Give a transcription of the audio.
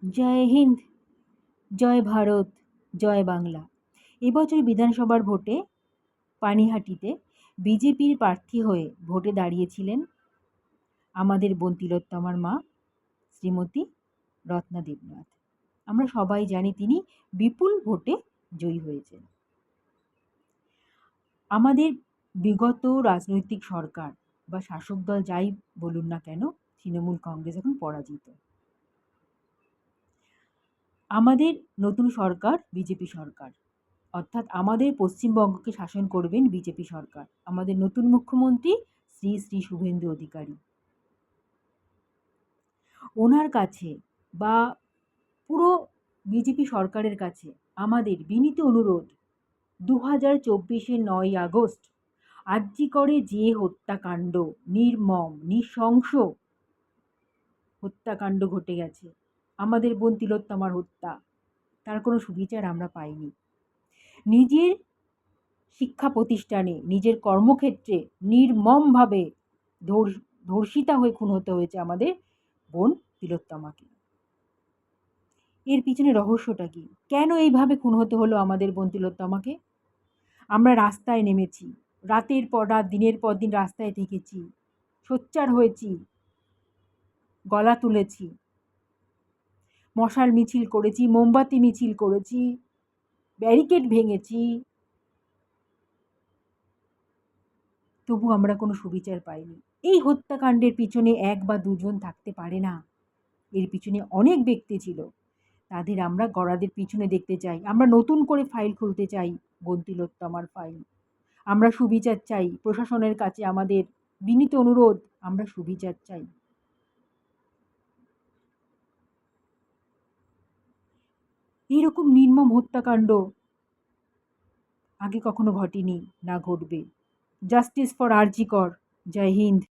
জয় হিন্দ, জয় ভারত, জয় বাংলা। এবছর বিধানসভার ভোটে পানিহাটিতে বিজেপির প্রার্থী হয়ে ভোটে দাঁড়িয়েছিলেন আমাদের বোন তিলোত্তমার মা শ্রীমতী রত্না দেবনাথ। আমরা সবাই জানি তিনি বিপুল ভোটে জয়ী হয়েছেন। আমাদের বিগত রাজনৈতিক সরকার বা শাসক দল যাই বলুন না কেন, তৃণমূল কংগ্রেস এখন পরাজিত। আমাদের নতুন সরকার বিজেপি সরকার, অর্থাৎ আমাদের পশ্চিমবঙ্গকে শাসন করবেন বিজেপি সরকার। আমাদের নতুন মুখ্যমন্ত্রী শ্রী শ্রী শুভেন্দু অধিকারী। ওনার কাছে বা পুরো বিজেপি সরকারের কাছে আমাদের বিনীত অনুরোধ, 2024-এর 9ই আগস্ট আরজিকরে যে হত্যাকাণ্ড, নির্মম নৃশংস হত্যাকাণ্ড ঘটে গেছে, আমাদের বোন তিলোত্তমার হত্যা, তার কোনো সুবিচার আমরা পাইনি। নিজের শিক্ষা প্রতিষ্ঠানে, নিজের কর্মক্ষেত্রে নির্মমভাবে ধর্ষিতা হয়ে খুন হতে হয়েছে আমাদের বোন তিলোত্তমাকে। এর পিছনে রহস্যটা কি? কেন এইভাবে খুন হতে হলো আমাদের বোন তিলোত্তমাকে? আমরা রাস্তায় নেমেছি, রাতের পর রাত, দিনের পর দিন রাস্তায় থেকেছি, সোচ্চার হয়েছি, গলা তুলেছি, মশাল মিছিল করেছি, মোমবাতি মিছিল করেছি, ব্যারিকেড ভেঙেছি, তবু আমরা কোনো সুবিচার পাইনি। এই হত্যাকাণ্ডের পিছনে এক বা দুজন থাকতে পারে না, এর পিছনে অনেক ব্যক্তি ছিল। তাদের আমরা গড়াদের পিছনে দেখতে চাই। আমরা নতুন করে ফাইল খুলতে চাই, বোন তিলোত্তমার ফাইল। আমরা সুবিচার চাই। প্রশাসনের কাছে আমাদের বিনীত অনুরোধ, আমরা সুবিচার চাই। এরকম নির্মম হত্যাকাণ্ড আগে কখনো ঘটেনি, না ঘটবে। জাস্টিস ফর আরজি কর। জয় হিন্দ।